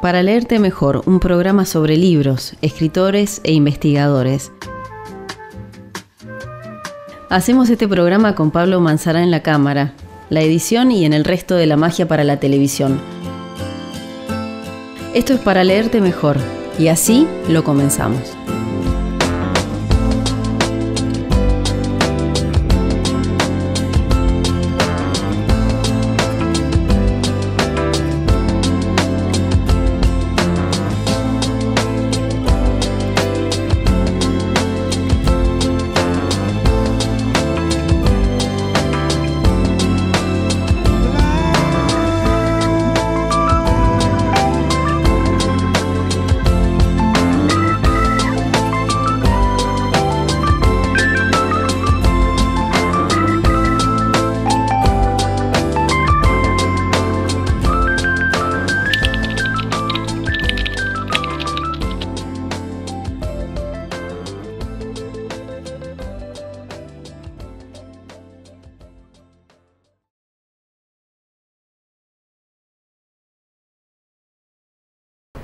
Para leerte mejor, un programa sobre libros, escritores e investigadores. Hacemos este programa con Pablo Manzará en la cámara, la edición y en el resto de la magia para la televisión. Esto es Para leerte mejor, y así lo comenzamos.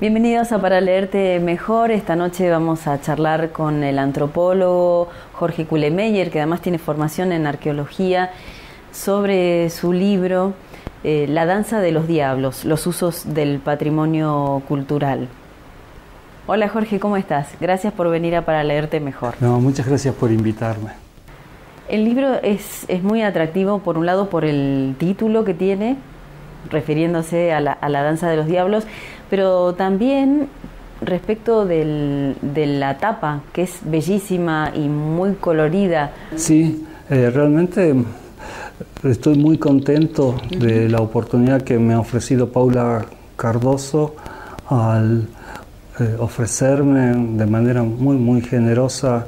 Bienvenidos a Para Leerte Mejor. Esta noche vamos a charlar con el antropólogo Jorge Kuhlemeyer, que además tiene formación en arqueología, sobre su libro La danza de los diablos, los usos del patrimonio cultural. Hola Jorge, ¿cómo estás? Gracias por venir a Para Leerte Mejor. No, muchas gracias por invitarme. El libro es muy atractivo, por un lado, por el título que tiene, refiriéndose a la danza de los diablos, pero también respecto de la tapa, que es bellísima y muy colorida. Sí, realmente estoy muy contento de la oportunidad que me ha ofrecido Paula Cardoso al ofrecerme de manera muy generosa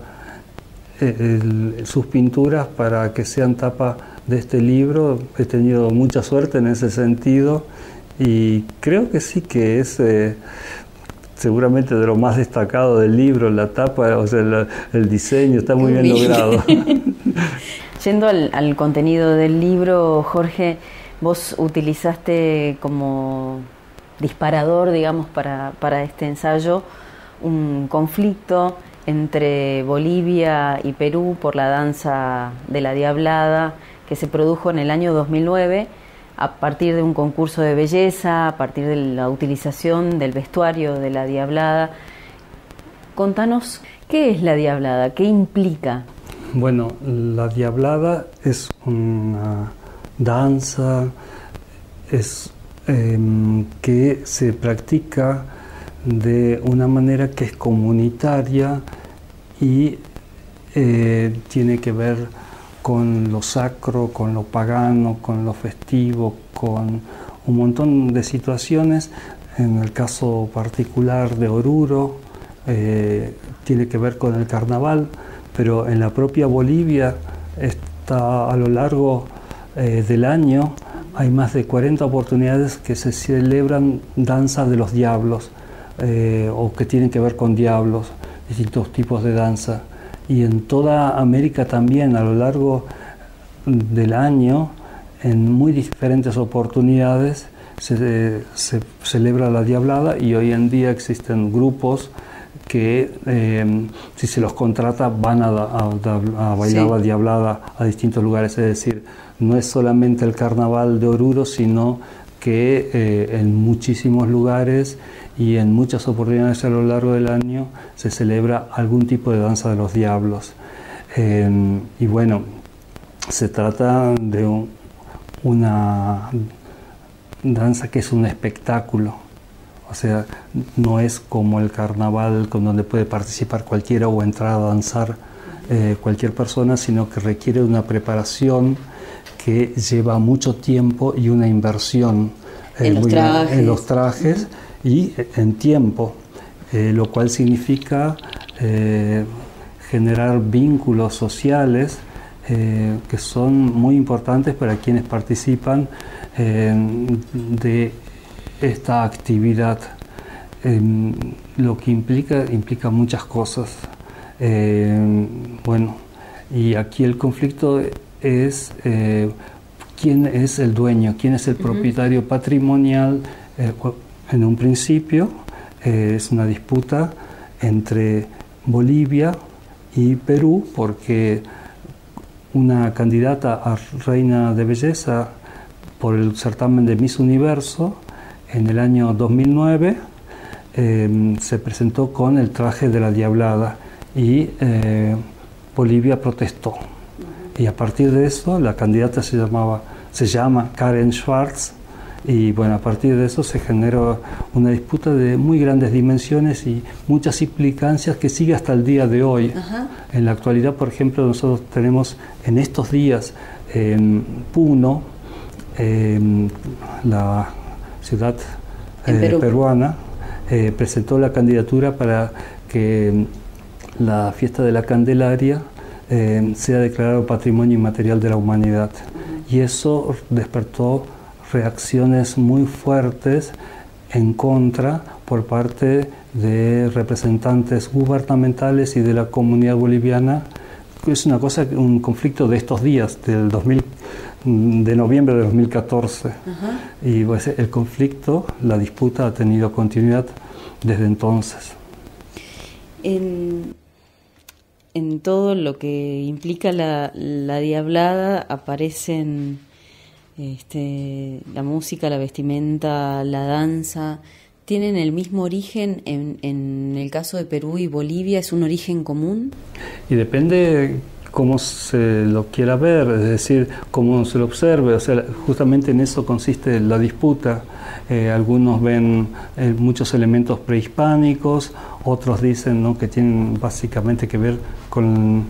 sus pinturas para que sean tapa de este libro. He tenido mucha suerte en ese sentido y creo que sí que es seguramente de lo más destacado del libro, la tapa, o sea, el diseño está muy bien logrado. Yendo al contenido del libro, Jorge, vos utilizaste como disparador, digamos, para este ensayo, un conflicto entre Bolivia y Perú por la danza de la Diablada, que se produjo en el año 2009 a partir de un concurso de belleza, a partir de la utilización del vestuario de la Diablada. Contanos, ¿qué es la Diablada? ¿Qué implica? Bueno, la Diablada es una danza que se practica de una manera que es comunitaria y tiene que ver con lo sacro, con lo pagano, con lo festivo, con un montón de situaciones. En el caso particular de Oruro, tiene que ver con el carnaval, pero en la propia Bolivia está a lo largo del año, hay más de 40 oportunidades que se celebran danzas de los diablos, o que tienen que ver con diablos, distintos tipos de danza. Y en toda América también, a lo largo del año, en muy diferentes oportunidades, se celebra la Diablada, y hoy en día existen grupos que, si se los contrata, van a bailar la Diablada a distintos lugares. Es decir, no es solamente el carnaval de Oruro, sino que en muchísimos lugares y en muchas oportunidades a lo largo del año se celebra algún tipo de danza de los diablos. Y bueno, se trata de una danza que es un espectáculo. O sea, no es como el carnaval con donde puede participar cualquiera o entrar a danzar cualquier persona, sino que requiere una preparación que lleva mucho tiempo y una inversión en los trajes y en tiempo, lo cual significa generar vínculos sociales que son muy importantes para quienes participan de esta actividad. Lo que implica muchas cosas. Bueno, y aquí el conflicto es quién es el dueño, quién es el propietario patrimonial en un principio es una disputa entre Bolivia y Perú, porque una candidata a reina de belleza por el certamen de Miss Universo en el año 2009 se presentó con el traje de la Diablada y Bolivia protestó. Y a partir de eso la candidata se llama Karen Schwarz, y bueno, a partir de eso se generó una disputa de muy grandes dimensiones y muchas implicancias que sigue hasta el día de hoy. Ajá. En la actualidad, por ejemplo, nosotros tenemos en estos días en Puno, la ciudad peruana, presentó la candidatura para que la fiesta de la Candelaria sea declarado Patrimonio Inmaterial de la Humanidad. Y eso despertó reacciones muy fuertes en contra por parte de representantes gubernamentales y de la comunidad boliviana. Es una cosa, un conflicto de estos días, de noviembre de 2014. Uh-huh. Y pues, el conflicto, la disputa ha tenido continuidad desde entonces. En todo lo que implica la Diablada aparecen la música, la vestimenta, la danza. ¿Tienen el mismo origen en el caso de Perú y Bolivia? ¿Es un origen común? Y depende cómo se lo quiera ver, es decir, cómo se lo observe. O sea, justamente en eso consiste la disputa. Algunos ven muchos elementos prehispánicos, otros dicen, ¿no?, que tienen básicamente que ver con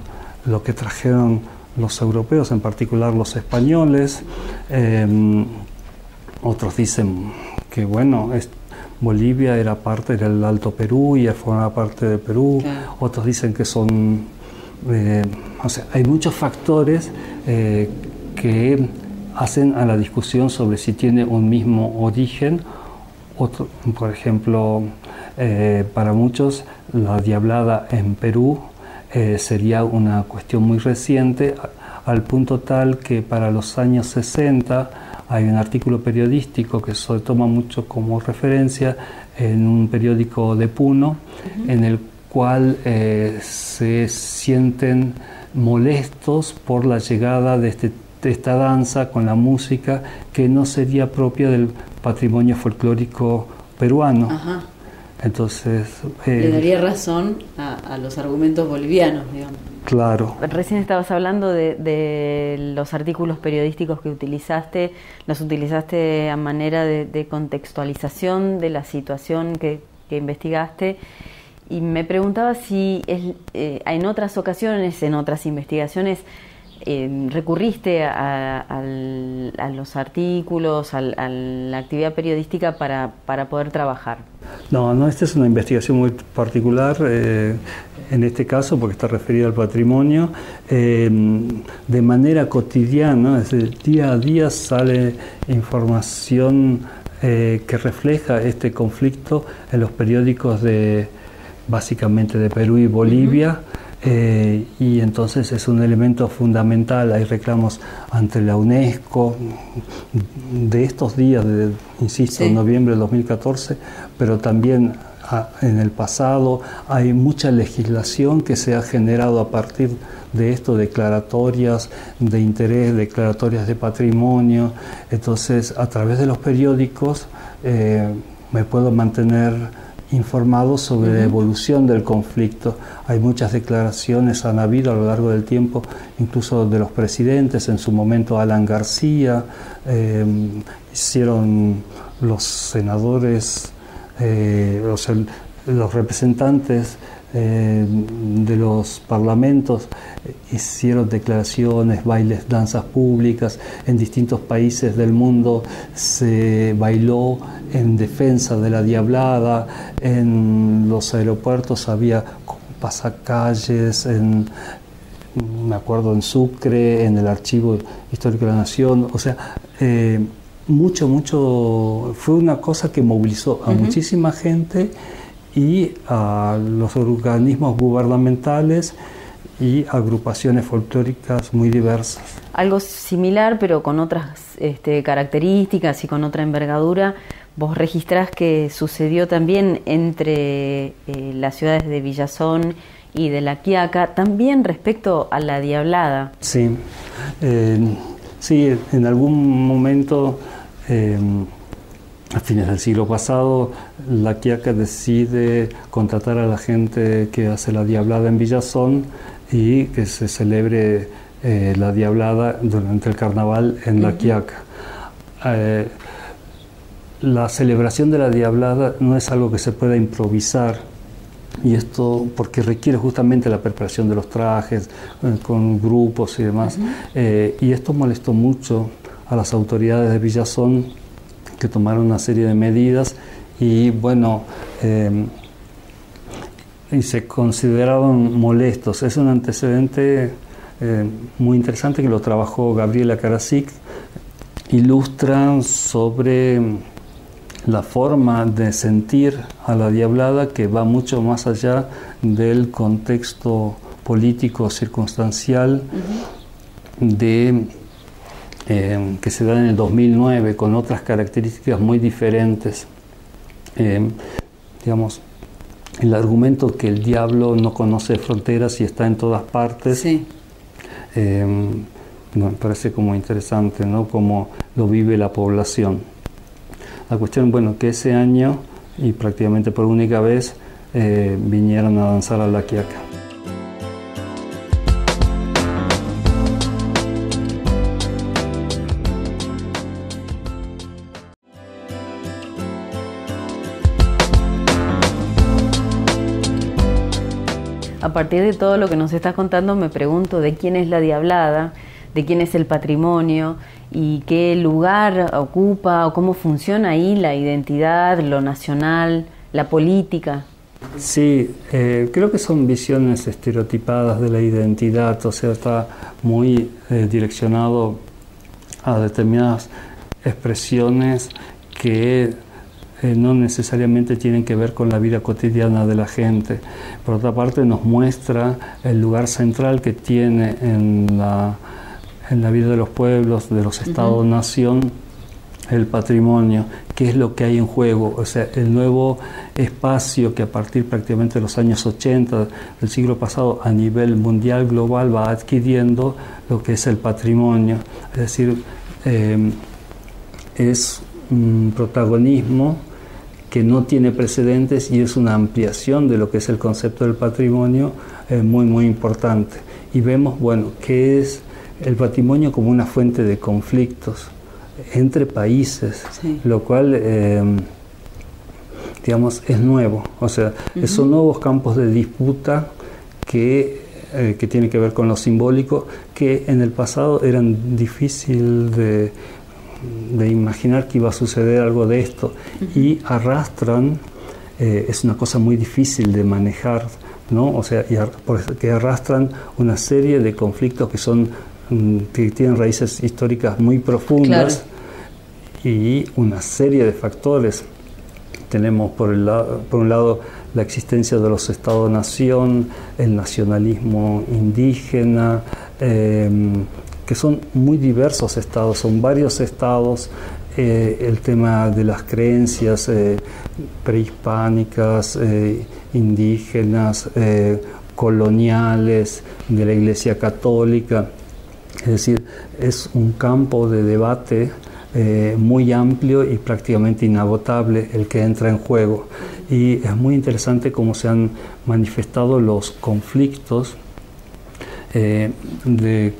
lo que trajeron los europeos, en particular los españoles. Otros dicen que, bueno, Bolivia era parte del Alto Perú y formaba parte de Perú. Claro. Otros dicen que son... o sea, hay muchos factores que hacen a la discusión sobre si tiene un mismo origen. Por ejemplo, para muchos la Diablada en Perú sería una cuestión muy reciente, al punto tal que para los años 60 hay un artículo periodístico que se toma mucho como referencia en un periódico de Puno, uh-huh, en el cual se sienten molestos por la llegada de esta danza con la música que no sería propia del patrimonio folclórico peruano. Ajá. Entonces... le daría razón a los argumentos bolivianos, digamos. Claro. Recién estabas hablando de los artículos periodísticos que utilizaste. ¿Los utilizaste a manera de contextualización de la situación que investigaste? Y me preguntaba si en otras ocasiones, en otras investigaciones, recurriste a los artículos, a la actividad periodística para poder trabajar. No, esta es una investigación muy particular, en este caso, porque está referida al patrimonio. De manera cotidiana, es decir, día a día sale información que refleja este conflicto en los periódicos básicamente de Perú y Bolivia. Y entonces es un elemento fundamental. Hay reclamos ante la UNESCO de estos días, insisto, sí, noviembre de 2014, pero también en el pasado hay mucha legislación que se ha generado a partir de esto, declaratorias de interés, declaratorias de patrimonio. Entonces, a través de los periódicos me puedo mantener informados sobre la evolución del conflicto. Hay muchas declaraciones, han habido a lo largo del tiempo, incluso de los presidentes, en su momento Alan García, hicieron los senadores, los representantes de los parlamentos, hicieron declaraciones, bailes, danzas públicas. En distintos países del mundo se bailó en defensa de la Diablada. En los aeropuertos había pasacalles, me acuerdo en Sucre, en el Archivo Histórico de la Nación. O sea, fue una cosa que movilizó a muchísima gente y a los organismos gubernamentales y agrupaciones folclóricas muy diversas. Algo similar, pero con otras características y con otra envergadura, vos registrás que sucedió también entre las ciudades de Villazón y de La Quiaca, también respecto a la Diablada. Sí, sí, en algún momento, a fines del siglo pasado, La Quiaca decide contratar a la gente que hace la Diablada en Villazón y que se celebre la Diablada durante el carnaval en La Quiaca. La celebración de la Diablada no es algo que se pueda improvisar, y esto porque requiere justamente la preparación de los trajes con grupos y demás. Y esto molestó mucho a las autoridades de Villazón, que tomaron una serie de medidas y bueno, y se consideraron molestos. Es un antecedente muy interesante que lo trabajó Gabriela Karasik. Ilustran sobre la forma de sentir a la Diablada, que va mucho más allá del contexto político circunstancial que se da en el 2009, con otras características muy diferentes. Digamos, el argumento que el diablo no conoce fronteras y está en todas partes, Sí. Me parece como interesante, ¿no? Cómo lo vive la población. La cuestión, bueno, que ese año, y prácticamente por única vez, vinieron a danzar a La Quiaca. A partir de todo lo que nos estás contando, me pregunto de quién es la Diablada, de quién es el patrimonio y qué lugar ocupa o cómo funciona ahí la identidad, lo nacional, la política. Sí, creo que son visiones estereotipadas de la identidad, o sea, está muy direccionado a determinadas expresiones que no necesariamente tienen que ver con la vida cotidiana de la gente. Por otra parte, nos muestra el lugar central que tiene en la vida de los pueblos, de los estados-nación, el patrimonio, qué es lo que hay en juego, o sea, el nuevo espacio que a partir prácticamente de los años 80 del siglo pasado a nivel mundial, global, va adquiriendo lo que es el patrimonio. Es decir, es un protagonismo que no tiene precedentes y es una ampliación de lo que es el concepto del patrimonio muy, muy importante. Y vemos, bueno, que es el patrimonio como una fuente de conflictos entre países, Sí. lo cual, digamos, es nuevo. O sea, son nuevos campos de disputa que tienen que ver con lo simbólico, que en el pasado eran difícil de imaginar que iba a suceder algo de esto, y arrastran, es una cosa muy difícil de manejar, ¿no? O sea, que arrastran una serie de conflictos que son que tienen raíces históricas muy profundas, y una serie de factores. Tenemos por un lado la existencia de los estados-nación, el nacionalismo indígena, que son muy diversos estados, son varios estados, el tema de las creencias prehispánicas, indígenas, coloniales, de la Iglesia Católica. Es decir, es un campo de debate muy amplio y prácticamente inagotable el que entra en juego. Y es muy interesante cómo se han manifestado los conflictos de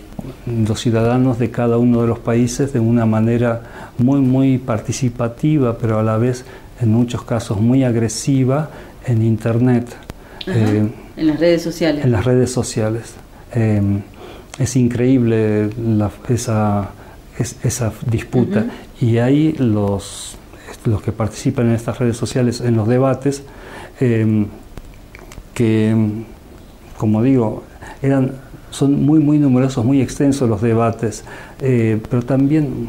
los ciudadanos de cada uno de los países de una manera muy, muy participativa, pero a la vez, en muchos casos, muy agresiva en Internet. En las redes sociales. En las redes sociales. Es increíble esa disputa. Y hay los que participan en estas redes sociales, en los debates, que, como digo, son muy, muy numerosos, muy extensos los debates, pero también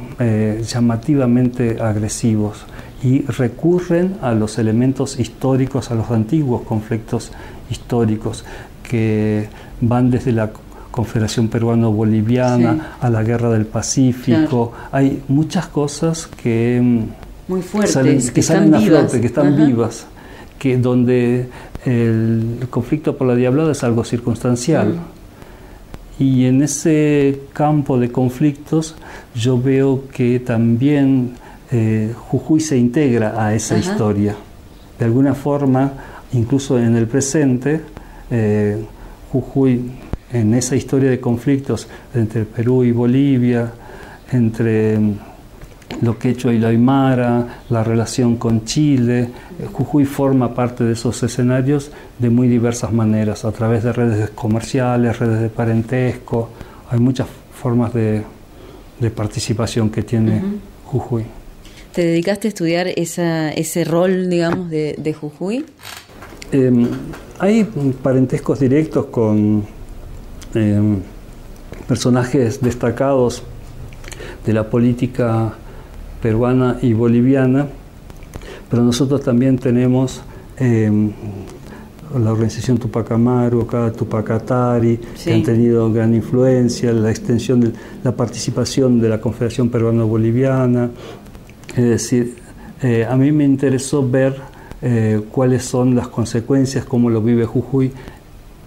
llamativamente agresivos, y recurren a los elementos históricos, a los antiguos conflictos históricos, que van desde la Confederación Peruano-Boliviana, a la Guerra del Pacífico. Hay muchas cosas que muy fuertes, que salen a flote, que están Ajá. vivas, que donde el conflicto por la diablada es algo circunstancial. Y en ese campo de conflictos yo veo que también Jujuy se integra a esa Ajá. historia. De alguna forma, incluso en el presente, Jujuy, en esa historia de conflictos entre Perú y Bolivia, entre lo quechua y lo aymara, la relación con Chile, Jujuy forma parte de esos escenarios de muy diversas maneras, a través de redes comerciales, redes de parentesco. Hay muchas formas de participación que tiene Jujuy. ¿Te dedicaste a estudiar ese rol, digamos, de Jujuy? Hay parentescos directos con personajes destacados de la política peruana y boliviana, pero nosotros también tenemos la organización Tupac Amaru, acá Tupac Atari, Sí. que han tenido gran influencia, la extensión de la participación de la Confederación Peruano-Boliviana. Es decir, a mí me interesó ver cuáles son las consecuencias, cómo lo vive Jujuy,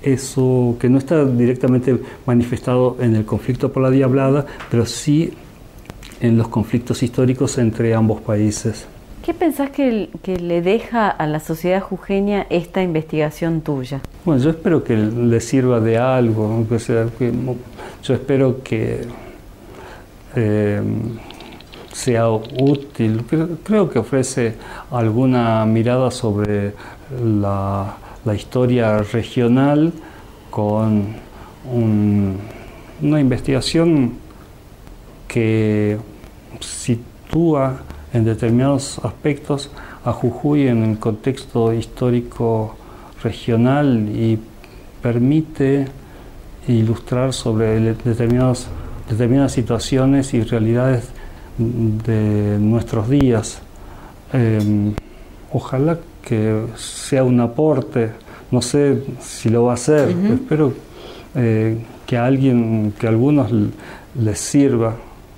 eso que no está directamente manifestado en el conflicto por la diablada, pero sí en los conflictos históricos entre ambos países. ¿Qué pensás que le deja a la sociedad jujeña esta investigación tuya? Bueno, yo espero que le sirva de algo, yo espero que sea útil. Creo que ofrece alguna mirada sobre la historia regional con una investigación que sitúa en determinados aspectos a Jujuy en el contexto histórico regional y permite ilustrar sobre determinadas situaciones y realidades de nuestros días. Ojalá que sea un aporte, no sé si lo va a hacer, espero que a algunos les sirva.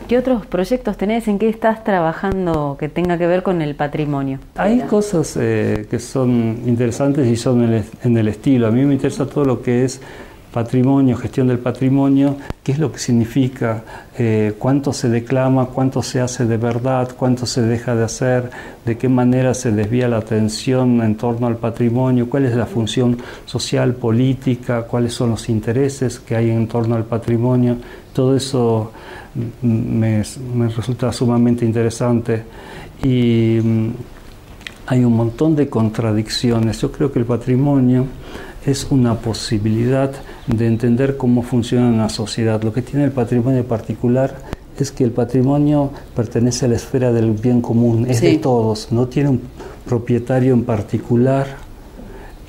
¿Qué otros proyectos tenés? ¿En qué estás trabajando que tenga que ver con el patrimonio? Hay cosas que son interesantes y son en el estilo. A mí me interesa todo lo que es patrimonio, gestión del patrimonio, qué es lo que significa, cuánto se declama, cuánto se hace de verdad, cuánto se deja de hacer, de qué manera se desvía la atención en torno al patrimonio, cuál es la función social, política, cuáles son los intereses que hay en torno al patrimonio. Todo eso me resulta sumamente interesante y hay un montón de contradicciones. Yo creo que el patrimonio es una posibilidad de entender cómo funciona una sociedad. Lo que tiene el patrimonio particular es que el patrimonio pertenece a la esfera del bien común, es de todos, no tiene un propietario en particular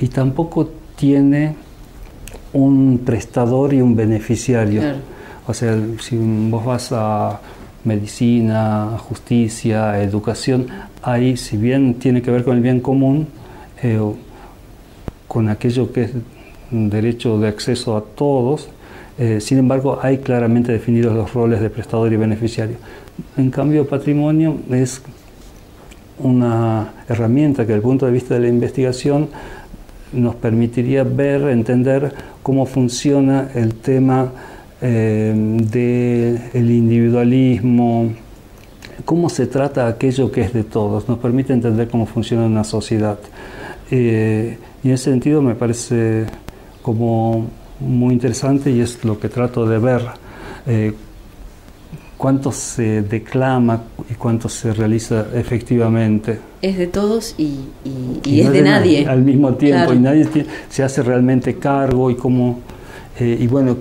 y tampoco tiene un prestador y un beneficiario. Claro. O sea, si vos vas a medicina, justicia, educación, ahí si bien tiene que ver con el bien común, con aquello que es un derecho de acceso a todos, sin embargo hay claramente definidos los roles de prestador y beneficiario. En cambio, el patrimonio es una herramienta que desde el punto de vista de la investigación nos permitiría ver, entender cómo funciona el tema del individualismo, cómo se trata aquello que es de todos, nos permite entender cómo funciona una sociedad. Y en ese sentido me parece como muy interesante y es lo que trato de ver, cuánto se declama y cuánto se realiza efectivamente. Es de todos y es de nadie. Al mismo tiempo, claro. Y nadie se hace realmente cargo y cómo, y bueno,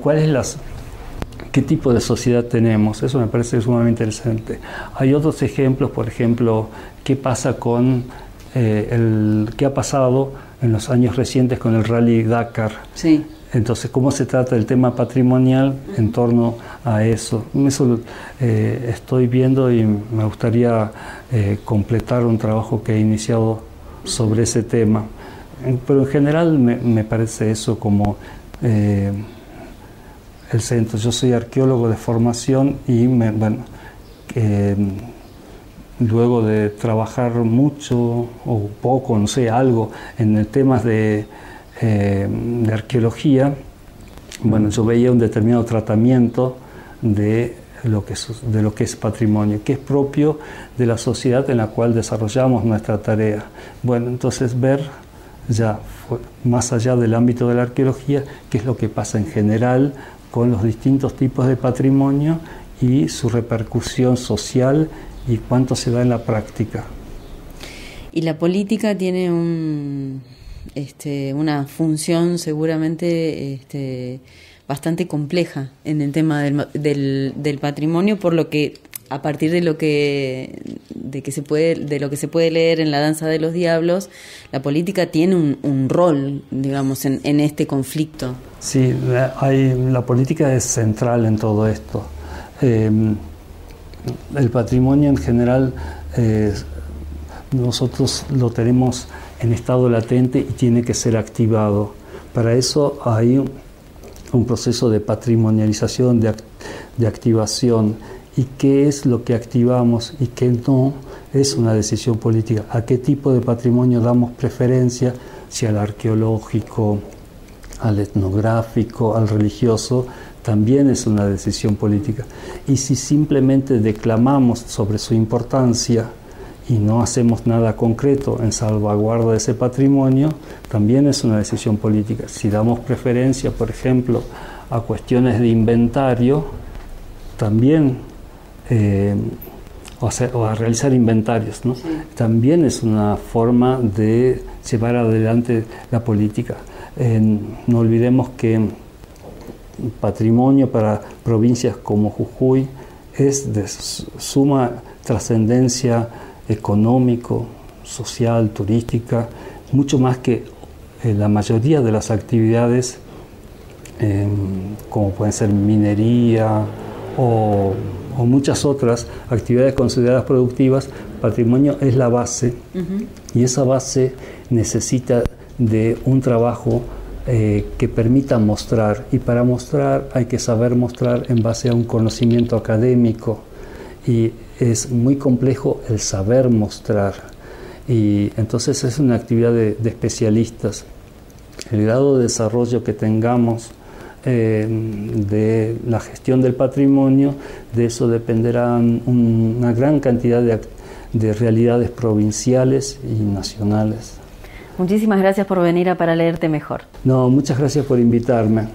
qué tipo de sociedad tenemos. Eso me parece sumamente interesante. Hay otros ejemplos, por ejemplo, qué pasa con qué ha pasado en los años recientes con el Rally Dakar. Sí. Entonces, cómo se trata el tema patrimonial en torno a eso. Eso estoy viendo y me gustaría completar un trabajo que he iniciado sobre ese tema. Pero en general me parece eso como el centro. Yo soy arqueólogo de formación y me luego de trabajar mucho o poco, no sé, algo en temas de arqueología, bueno, yo veía un determinado tratamiento de lo que es patrimonio, que es propio de la sociedad en la cual desarrollamos nuestra tarea. Bueno, entonces ver ya más allá del ámbito de la arqueología, qué es lo que pasa en general con los distintos tipos de patrimonio y su repercusión social y cuánto se da en la práctica. Y la política tiene una función seguramente bastante compleja en el tema del patrimonio, por lo que a partir de lo que se puede leer en La Danza de los Diablos, la política tiene un rol, digamos, en este conflicto. Sí, la política es central en todo esto. El patrimonio en general nosotros lo tenemos en estado latente y tiene que ser activado. Para eso hay un proceso de patrimonialización, de activación. ¿Y qué es lo que activamos y qué no? Es una decisión política. ¿A qué tipo de patrimonio damos preferencia? Si al arqueológico, al etnográfico, al religioso, también es una decisión política. Y si simplemente declamamos sobre su importancia y no hacemos nada concreto en salvaguarda de ese patrimonio, también es una decisión política. Si damos preferencia, por ejemplo, a cuestiones de inventario, también o a realizar inventarios, ¿no? Sí. También es una forma de llevar adelante la política. No olvidemos que patrimonio para provincias como Jujuy es de suma trascendencia económico, social, turística, mucho más que la mayoría de las actividades como pueden ser minería o muchas otras actividades consideradas productivas. Patrimonio es la base, y esa base necesita de un trabajo que permita mostrar, y para mostrar hay que saber mostrar en base a un conocimiento académico, y es muy complejo el saber mostrar, y entonces es una actividad de especialistas. El grado de desarrollo que tengamos de la gestión del patrimonio, de eso dependerá una gran cantidad de realidades provinciales y nacionales. Muchísimas gracias por venir a Para Leerte Mejor. No, muchas gracias por invitarme.